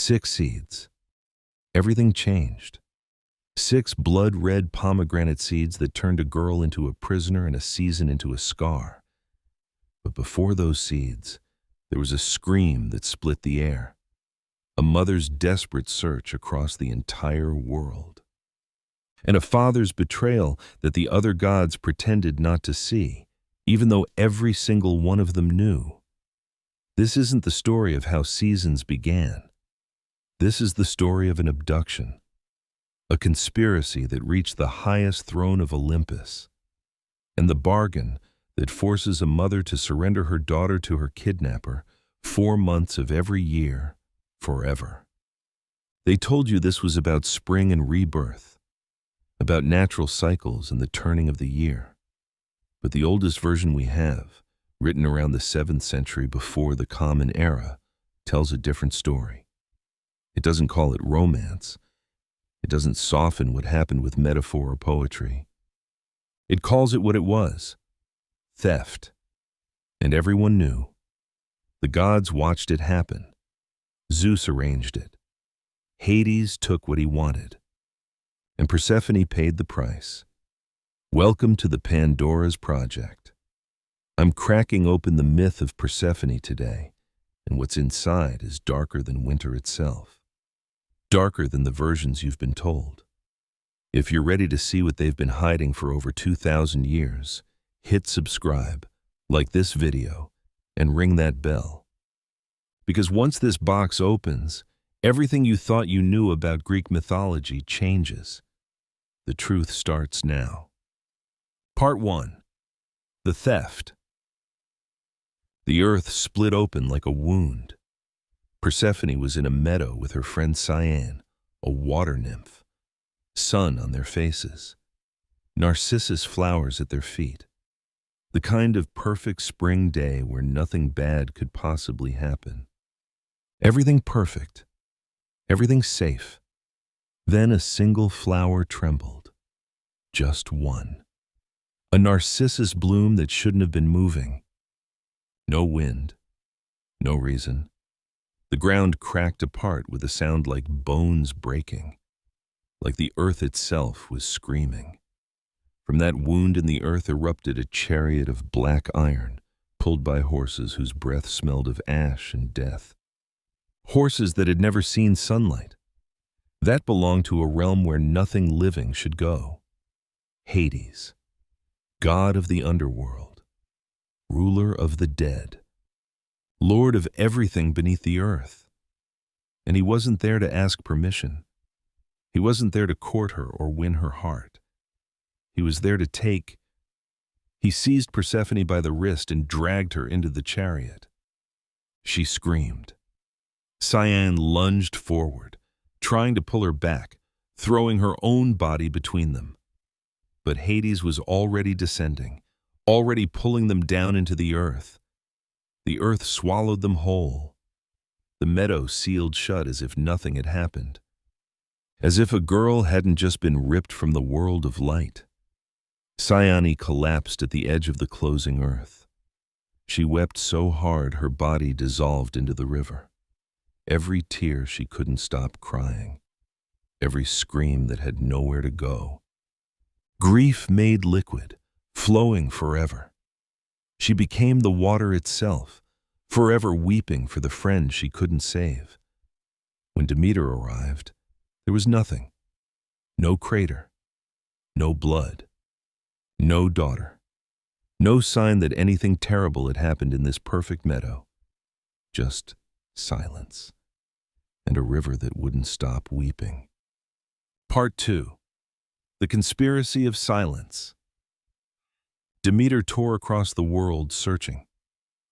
6 seeds. Everything changed. 6 blood-red pomegranate seeds that turned a girl into a prisoner and a season into a scar. But before those seeds, there was a scream that split the air. A mother's desperate search across the entire world. And a father's betrayal that the other gods pretended not to see, even though every single one of them knew. This isn't the story of how seasons began. This is the story of an abduction, a conspiracy that reached the highest throne of Olympus, and the bargain that forces a mother to surrender her daughter to her kidnapper 4 months of every year, forever. They told you this was about spring and rebirth, about natural cycles and the turning of the year. But the oldest version we have, written around the 7th century before the Common Era, tells a different story. It doesn't call it romance. It doesn't soften what happened with metaphor or poetry. It calls it what it was: theft. And everyone knew. The gods watched it happen. Zeus arranged it. Hades took what he wanted. And Persephone paid the price. Welcome to the Pandora's project. I'm cracking open the myth of Persephone today, and what's inside is darker than winter itself. Darker than the versions you've been told. If you're ready to see what they've been hiding for over 2,000 years, hit subscribe, like this video, and ring that bell. Because once this box opens, everything you thought you knew about Greek mythology changes. The truth starts now. Part 1. The Theft. The earth split open like a wound. Persephone was in a meadow with her friend Cyan, a water nymph. Sun on their faces. Narcissus flowers at their feet. The kind of perfect spring day where nothing bad could possibly happen. Everything perfect. Everything safe. Then a single flower trembled. Just one. A narcissus bloom that shouldn't have been moving. No wind. No reason. The ground cracked apart with a sound like bones breaking. Like the earth itself was screaming. From that wound in the earth erupted a chariot of black iron, pulled by horses whose breath smelled of ash and death. Horses that had never seen sunlight. That belonged to a realm where nothing living should go. Hades, god of the underworld, ruler of the dead, lord of everything beneath the earth. And he wasn't there to ask permission. He wasn't there to court her or win her heart. He was there to take. He seized Persephone by the wrist and dragged her into the chariot. She screamed. Cyan lunged forward, trying to pull her back, throwing her own body between them. But Hades was already descending, already pulling them down into the earth. The earth swallowed them whole. The meadow sealed shut as if nothing had happened. As if a girl hadn't just been ripped from the world of light. Cyane collapsed at the edge of the closing earth. She wept so hard her body dissolved into the river. Every tear she couldn't stop crying. Every scream that had nowhere to go. Grief made liquid, flowing forever. She became the water itself, forever weeping for the friend she couldn't save. When Demeter arrived, there was nothing. No crater. No blood. No daughter. No sign that anything terrible had happened in this perfect meadow. Just silence. And a river that wouldn't stop weeping. Part 2. The Conspiracy of Silence. Demeter tore across the world searching.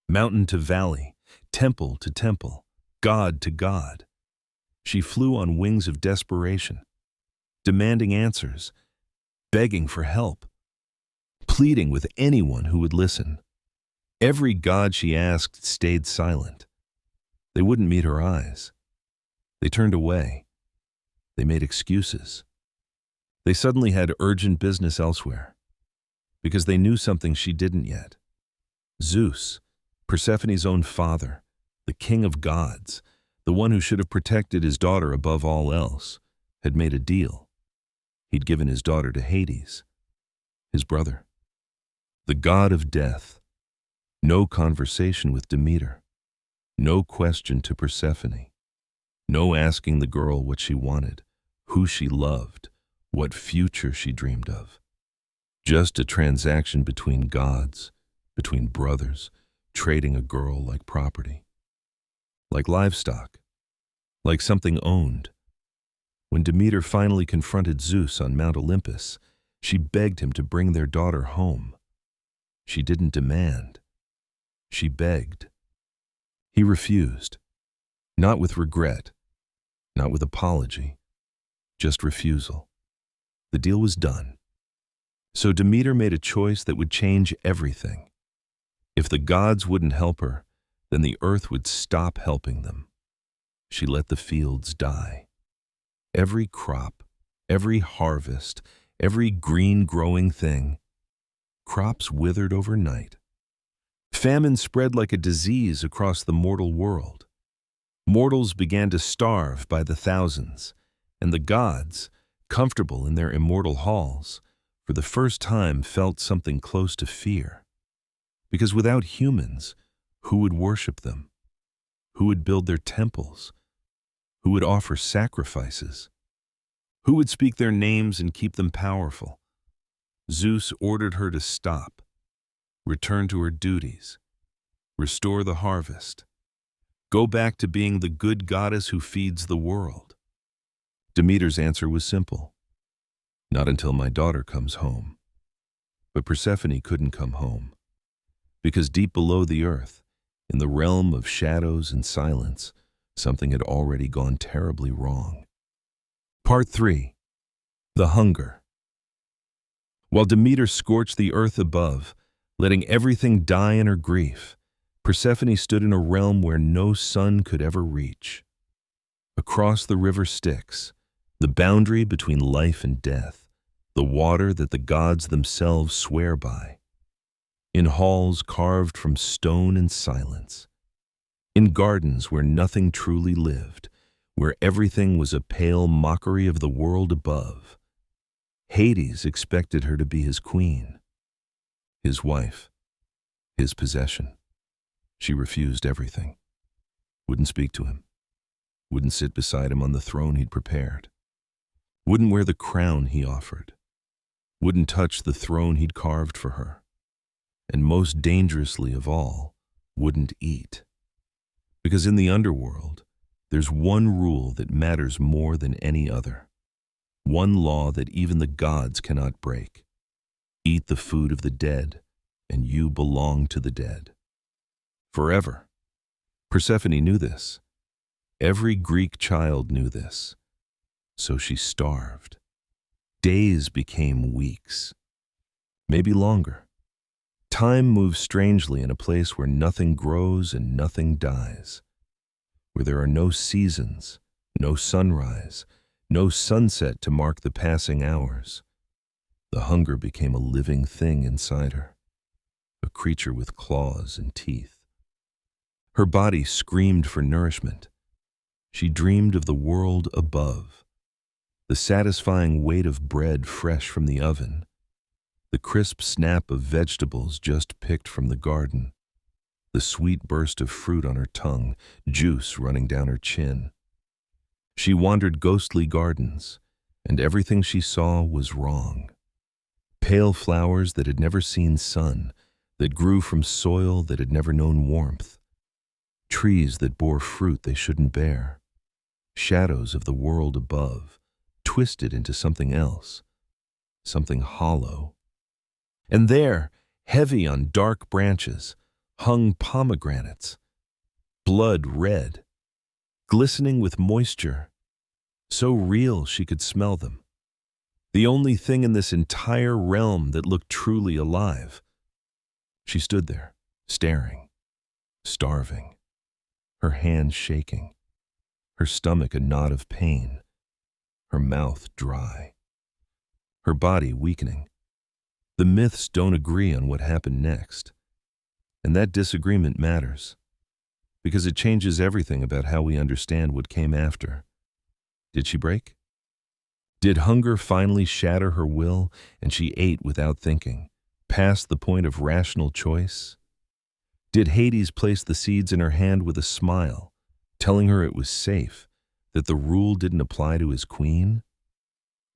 Mountain to valley, temple to temple, god to god. She flew on wings of desperation, demanding answers, begging for help, pleading with anyone who would listen. Every god she asked stayed silent. They wouldn't meet her eyes. They turned away. They made excuses. They suddenly had urgent business elsewhere, because they knew something she didn't yet. Zeus, Persephone's own father, the king of gods, The one who should have protected his daughter above all else had made a deal. He'd given his daughter to Hades, his brother, the god of death. No conversation with Demeter, no question to Persephone, no asking the girl what she wanted, who she loved, what future she dreamed of. Just a transaction between gods, between brothers, trading a girl like property, like livestock, like something owned. When Demeter finally confronted Zeus on Mount Olympus, she begged him to bring their daughter home. She didn't demand. She begged. He refused, not with regret, not with apology, just refusal. The deal was done. So Demeter made a choice that would change everything. If the gods wouldn't help her, then the earth would stop helping them. She let the fields die. Every crop, every harvest, every green growing thing, crops withered overnight. Famine spread like a disease across the mortal world. Mortals began to starve by the thousands, and the gods, comfortable in their immortal halls, for the first time felt something close to fear. Because without humans, who would worship them? Who would build their temples? Who would offer sacrifices? Who would speak their names and keep them powerful? Zeus ordered her to stop, return to her duties, restore the harvest, go back to being the good goddess who feeds the world. Demeter's answer was simple. Not until my daughter comes home. But Persephone couldn't come home, because deep below the earth, in the realm of shadows and silence, something had already gone terribly wrong. Part 3. The Hunger. While Demeter scorched the earth above, letting everything die in her grief, Persephone stood in a realm where no sun could ever reach. Across the river Styx, the boundary between life and death, the water that the gods themselves swear by. In halls carved from stone and silence. In gardens where nothing truly lived, where everything was a pale mockery of the world above. Hades expected her to be his queen, his wife, his possession. She refused everything. Wouldn't speak to him. Wouldn't sit beside him on the throne he'd prepared. Wouldn't wear the crown he offered. Wouldn't touch the throne he'd carved for her. And most dangerously of all, wouldn't eat. Because in the underworld, there's one rule that matters more than any other. One law that even the gods cannot break. Eat the food of the dead, and you belong to the dead. Forever. Persephone knew this. Every Greek child knew this. So she starved. Days became weeks. Maybe longer. Time moves strangely in a place where nothing grows and nothing dies. Where there are no seasons, no sunrise, no sunset to mark the passing hours. The hunger became a living thing inside her, a creature with claws and teeth. Her body screamed for nourishment. She dreamed of the world above, the satisfying weight of bread fresh from the oven, the crisp snap of vegetables just picked from the garden, the sweet burst of fruit on her tongue, juice running down her chin. She wandered ghostly gardens, and everything she saw was wrong. Pale flowers that had never seen sun, that grew from soil that had never known warmth. Trees that bore fruit they shouldn't bear. Shadows of the world above, twisted into something else, something hollow. And there, heavy on dark branches, hung pomegranates, blood red, glistening with moisture, so real she could smell them. The only thing in this entire realm that looked truly alive. She stood there, staring, starving, her hands shaking, her stomach a knot of pain, her mouth dry, her body weakening. The myths don't agree on what happened next, and that disagreement matters. because it changes everything about how we understand what came after. Did she break? Did hunger finally shatter her will and she ate without thinking, past the point of rational choice? Did Hades place the seeds in her hand with a smile, telling her it was safe, that the rule didn't apply to his queen?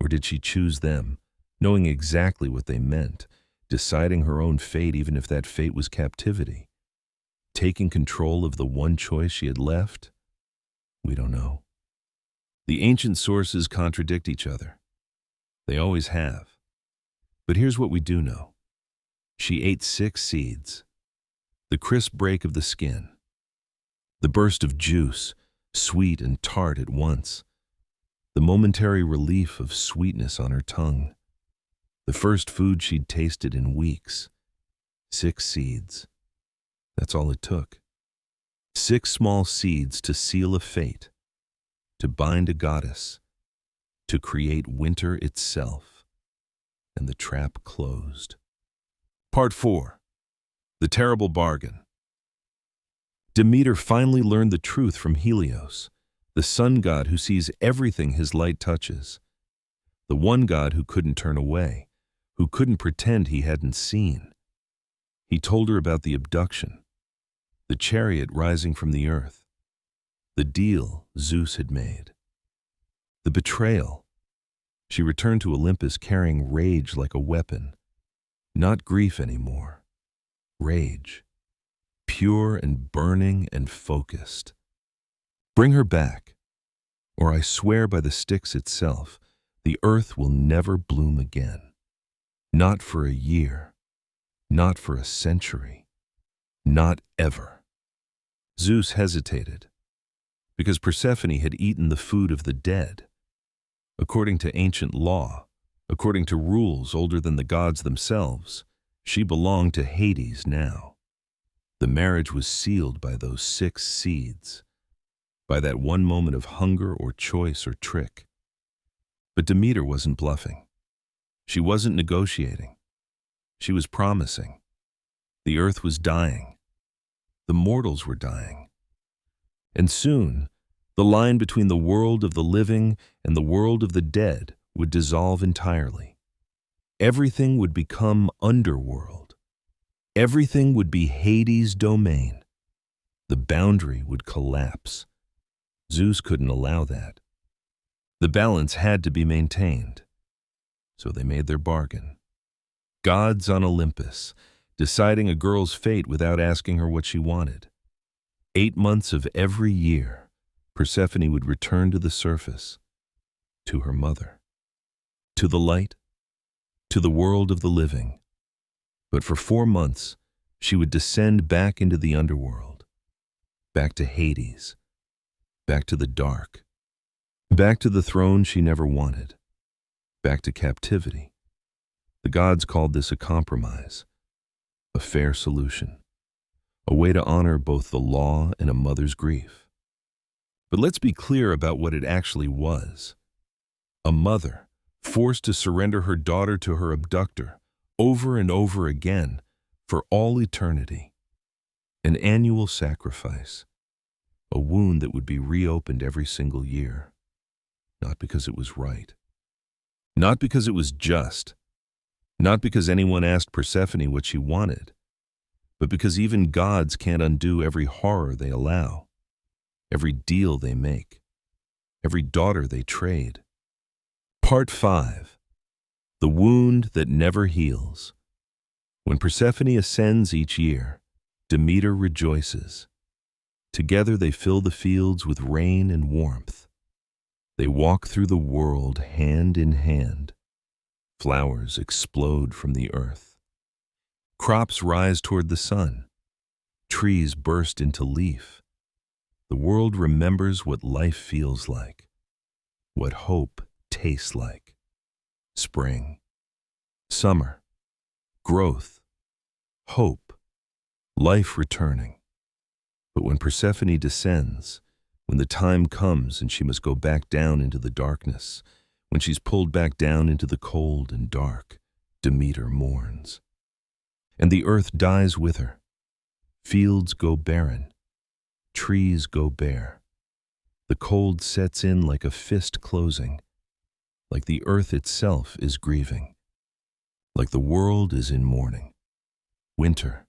Or did she choose them, knowing exactly what they meant, deciding her own fate even if that fate was captivity? Taking control of the one choice she had left? We don't know. The ancient sources contradict each other. They always have. But here's what we do know. She ate 6 seeds. The crisp break of the skin. The burst of juice, sweet and tart at once. The momentary relief of sweetness on her tongue. The first food she'd tasted in weeks. 6 seeds. That's all it took. 6 small seeds to seal a fate, to bind a goddess, to create winter itself. And the trap closed. Part 4. The Terrible Bargain. Demeter finally learned the truth from Helios, the sun god who sees everything his light touches. The one god who couldn't turn away, who couldn't pretend he hadn't seen. He told her about the abduction, the chariot rising from the earth, the deal Zeus had made, the betrayal. She returned to Olympus carrying rage like a weapon, not grief anymore, rage, pure and burning and focused. Bring her back, or I swear by the Styx itself, the earth will never bloom again. Not for a year, not for a century, not ever. Zeus hesitated, because Persephone had eaten the food of the dead. According to ancient law, according to rules older than the gods themselves, she belonged to Hades now. The marriage was sealed by those 6 seeds, by that one moment of hunger or choice or trick. But Demeter wasn't bluffing. She wasn't negotiating. She was promising. The earth was dying. The mortals were dying. And soon, the line between the world of the living and the world of the dead would dissolve entirely. Everything would become underworld. Everything would be Hades' domain. The boundary would collapse. Zeus couldn't allow that. The balance had to be maintained. So they made their bargain. Gods on Olympus, deciding a girl's fate without asking her what she wanted. 8 months of every year, Persephone would return to the surface, to her mother, to the light, to the world of the living. But for 4 months, she would descend back into the underworld, back to Hades, back to the dark, back to the throne she never wanted, back to captivity. The gods called this a compromise, a fair solution, a way to honor both the law and a mother's grief. But let's be clear about what it actually was. A mother, forced to surrender her daughter to her abductor over and over again for all eternity. An annual sacrifice, a wound that would be reopened every single year. Not because it was right. Not because it was just. Not because anyone asked Persephone what she wanted, but because even gods can't undo every horror they allow, every deal they make, every daughter they trade. Part 5. The Wound That Never Heals. When Persephone ascends each year, Demeter rejoices. Together they fill the fields with rain and warmth. They walk through the world hand in hand. Flowers explode from the earth. Crops rise toward the sun. Trees burst into leaf. The world remembers what life feels like, what hope tastes like. Spring, summer, growth, hope, life returning. But when Persephone descends, when the time comes and she must go back down into the darkness, when she's pulled back down into the cold and dark, Demeter mourns. And the earth dies with her. Fields go barren. Trees go bare. The cold sets in like a fist closing, like the earth itself is grieving, like the world is in mourning. Winter,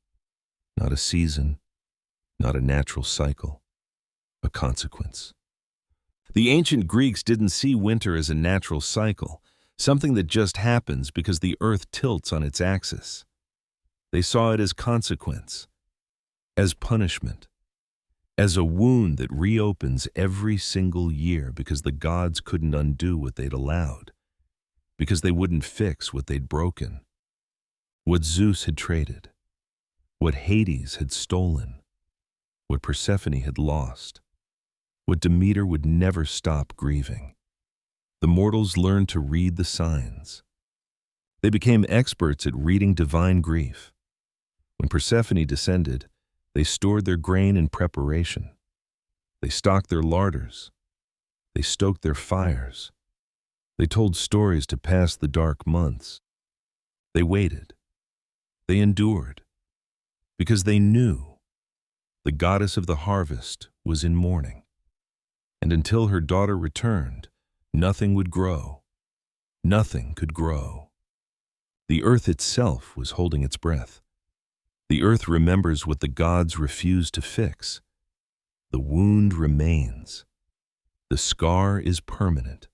not a season, not a natural cycle, a consequence. The ancient Greeks didn't see winter as a natural cycle, something that just happens because the earth tilts on its axis. They saw it as consequence, as punishment, as a wound that reopens every single year because the gods couldn't undo what they'd allowed, because they wouldn't fix what they'd broken, what Zeus had traded, what Hades had stolen, what Persephone had lost, what Demeter would never stop grieving. The mortals learned to read the signs. They became experts at reading divine grief. When Persephone descended, they stored their grain in preparation. They stocked their larders. They stoked their fires. They told stories to pass the dark months. They waited. They endured. Because they knew the goddess of the harvest was in mourning. And until her daughter returned, nothing would grow. Nothing could grow. The earth itself was holding its breath. The earth remembers what the gods refused to fix. The wound remains. The scar is permanent.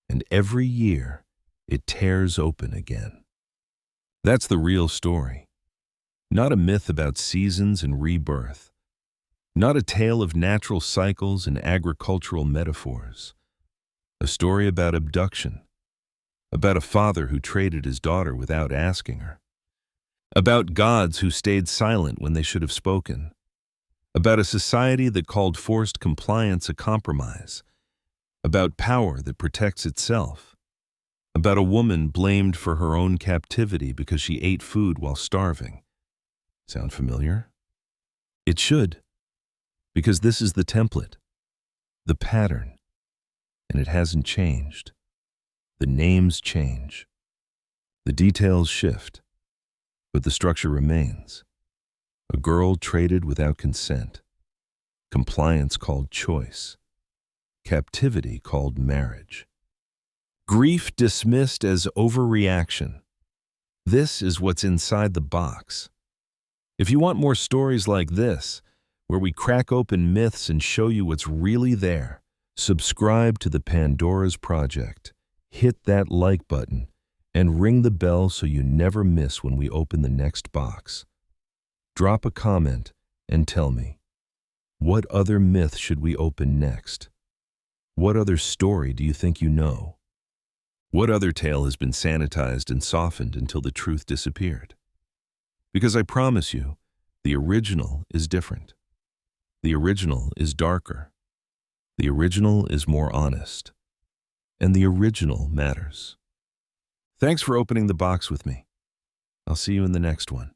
And every year, it tears open again. That's the real story. Not a myth about seasons and rebirth. Not a tale of natural cycles and agricultural metaphors. A story about abduction. About a father who traded his daughter without asking her. About gods who stayed silent when they should have spoken. About a society that called forced compliance a compromise. About power that protects itself. About a woman blamed for her own captivity because she ate food while starving. Sound familiar? It should, because this is the template, the pattern, and it hasn't changed. The names change. The details shift. But the structure remains. A girl traded without consent. Compliance called choice. Captivity called marriage. Grief dismissed as overreaction. This is what's inside the box. If you want more stories like this, where we crack open myths and show you what's really there, subscribe to the Pandora's Project. Hit that like button and ring the bell so you never miss when we open the next box. Drop a comment and tell me, what other myth should we open next? What other story do you think you know? What other tale has been sanitized and softened until the truth disappeared? Because I promise you, the original is different. The original is darker. The original is more honest. And the original matters. Thanks for opening the box with me. I'll see you in the next one.